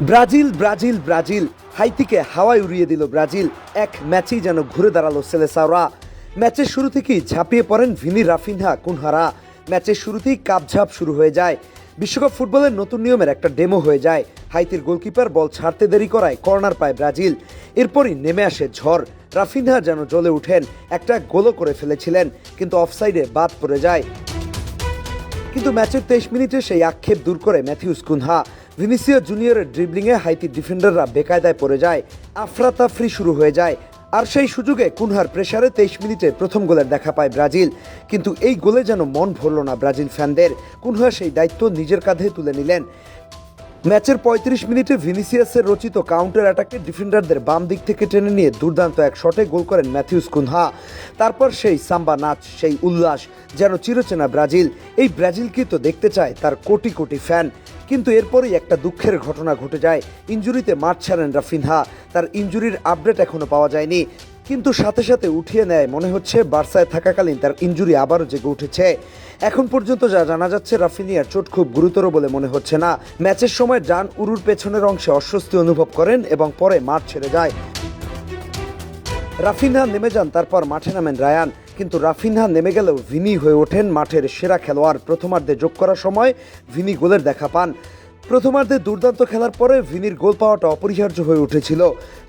Brazil Brazil Brazil হাইতিকে হাওয়ায় উড়িয়ে দিল ব্রাজিল। এক ম্যাচেই যেন ঘুরে দাঁড়ালো সেলেসাওরা। ম্যাচের শুরু থেকেই ঝাঁপিয়ে পড়েন ভিনি, রাফিনহা, কুনহারা। ম্যাচের শুরুতেই কাপঝাপ শুরু হয়ে যায়। বিশ্বকাপ ফুটবলের নতুন নিয়মের একটা ডেমো হয়ে যায়। হাইতির গোলকিপার বল ছাড়তে দেরি করায় কর্নার পায় ব্রাজিল। এরপরই নেমে আসে ঝড়। রাফিনহা যেন জ্বলে উঠেন, একটা গোলও করে ফেলেছিলেন, কিন্তু অফসাইডে বাদ পড়ে যায়। কিন্তু ম্যাচের 23 মিনিটে সেই আক্ষেপ দূর করে ম্যাথিউস কুনহা। ভিনিসিয়াস জুনিয়রের ড্রিবলিংয়ে হাইতি ডিফেন্ডাররা বেকায়দায় পড়ে যায়। আফরাতাফরি শুরু হয়ে যায়। আর সেই সুযোগে কুনহার প্রেসারে 23 মিনিটে প্রথম গোলের দেখা পায় ব্রাজিল। কিন্তু এই গোলে যেন মন ভরল না ব্রাজিল ফ্যানদের। কুনহা সেই দায়িত্ব নিজের কাঁধে তুলে নিলেন। ম্যাচের 35 মিনিটে ভিনিসিয়াসের রচিত কাউন্টার অ্যাটাকে ডিফেন্ডারদের বাম দিক থেকে টেনে নিয়ে দুর্দান্ত এক শটে গোল করেন ম্যাথিউস কুনহা। তারপর সেই সাম্বা নাচ, সেই উল্লাস, যেন চিরচেনা ব্রাজিল। এই ব্রাজিলকে তো দেখতে চায় তার কোটি কোটি ফ্যান। কিন্তু এরপরই একটা দুঃখের ঘটনা ঘটে যায়। ইনজুরিতে মাঠ ছাড়েন রাফিনহা। তার ইনজুরির আপডেট এখনো পাওয়া যায়নি, কিন্তু সাথে সাথে উঠিয়ে নেয় মনে হচ্ছে বার্সায় থাকাকালীন তার ইনজুরি আবারও জেগে উঠেছে। এখন পর্যন্ত যা জানা যাচ্ছে, রাফিনিয়ার চোট খুব গুরুতর বলে মনে হচ্ছে না। ম্যাচের সময় ডান উরুর পেছনের অংশে অস্বস্তি অনুভব করেন এবং পরে মাঠ ছেড়ে যায়। রাফিনহা নেমে যান, তারপর মাঠে নামেন রায়ান। কিন্তু রাফিনহা নেমে গেলেও ভিনি হয়ে ওঠেন মাঠের সেরা খেলোয়াড়। প্রথমার্ধে যোগ করার সময় ভিনি গোলের দেখা পান। প্রথমার্ধে দুর্দান্ত খেলার পরে ভিনির গোল পাওয়াটা অপরিহার্য হয়ে উঠেছিল।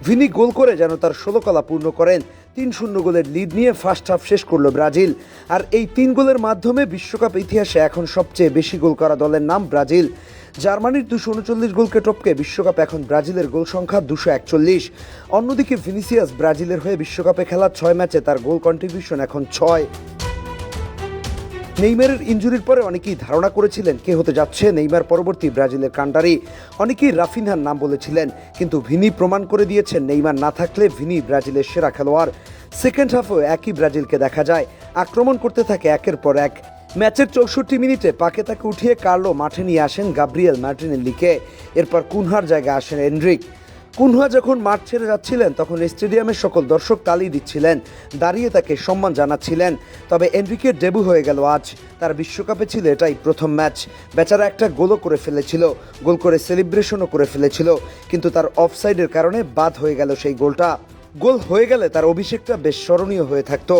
ভিনি গোল করে যেন তার 16 কলা পূর্ণ করেন। 3-0 গোলের লিড নিয়ে ফার্স্ট হাফ শেষ করলো ব্রাজিল। আর এই 3 গোলের মাধ্যমে বিশ্বকাপ ইতিহাসে এখন সবচেয়ে বেশি গোল করা দলের নাম ব্রাজিল। জার্মানির 239 গোলকে টপকে বিশ্বকাপ এখন ব্রাজিলের গোল সংখ্যা 241। অন্যদিকে ভিনিসিয়াস ব্রাজিলের হয়ে বিশ্বকাপে খেলা 6 ম্যাচে তার গোল কন্ট্রিবিউশন এখন 6। নেইমারের ইনজুরির পরে অনেকেই ধারণা করেছিলেন কে হতে যাচ্ছে নেইমার পরবর্তী ব্রাজিলের কাণ্ডারি। অনেকেই রাফিনহার নাম বলেছিলেন, কিন্তু ভিনি প্রমাণ করে দিয়েছেন নেইমার না থাকলে ভিনি ব্রাজিলের সেরা খেলোয়াড়। সেকেন্ড হাফেও একই ব্রাজিলকে দেখা যায়, আক্রমণ করতে থাকে একের পর এক। ম্যাচের 64 মিনিটে পাকে তাকে উঠিয়ে কার্লো মাঠে নিয়ে আসেন গাব্রিয়েল মার্টিনেল্লিকে। এরপর কুনহার জায়গায় আসেন এনরিক। কুনহা যখন মাঠ ছেড়ে যাচ্ছিলেন তখন স্টেডিয়ামের সকল দর্শক তালি দিচ্ছিলেন, দাঁড়িয়ে তাকে সম্মান জানাচ্ছিলেন। তবে এনরিকের ডেবু হয়ে গেল আজ। তার বিশ্বকাপে ছিল এটাই প্রথম ম্যাচ। বেচারা একটা গোলও করে ফেলেছিল, গোল করে সেলিব্রেশনও করে ফেলেছিল, কিন্তু তার অফসাইডের কারণে বাদ হয়ে গেল সেই গোলটা। গোল হয়ে গেলে তার অভিষেকটা বেশ স্মরণীয় হয়ে থাকতো।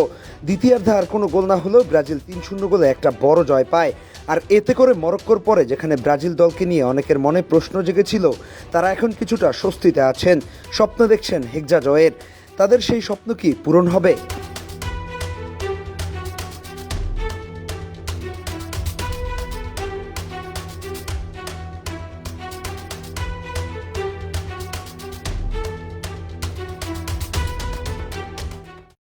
দ্বিতীয়ার্ধে আর কোনো গোল না হলেও ব্রাজিল 3-0 গোলে একটা বড় জয় পায়। আর এতে করে মরক্কোর পরে যেখানে ব্রাজিল দলকে নিয়ে অনেকের মনে প্রশ্ন জেগেছিল, তারা এখন কিছুটা স্বস্তিতে আছেন। স্বপ্ন দেখছেন হেক্সা জয়ের। তাদের সেই স্বপ্ন কি পূরণ হবে?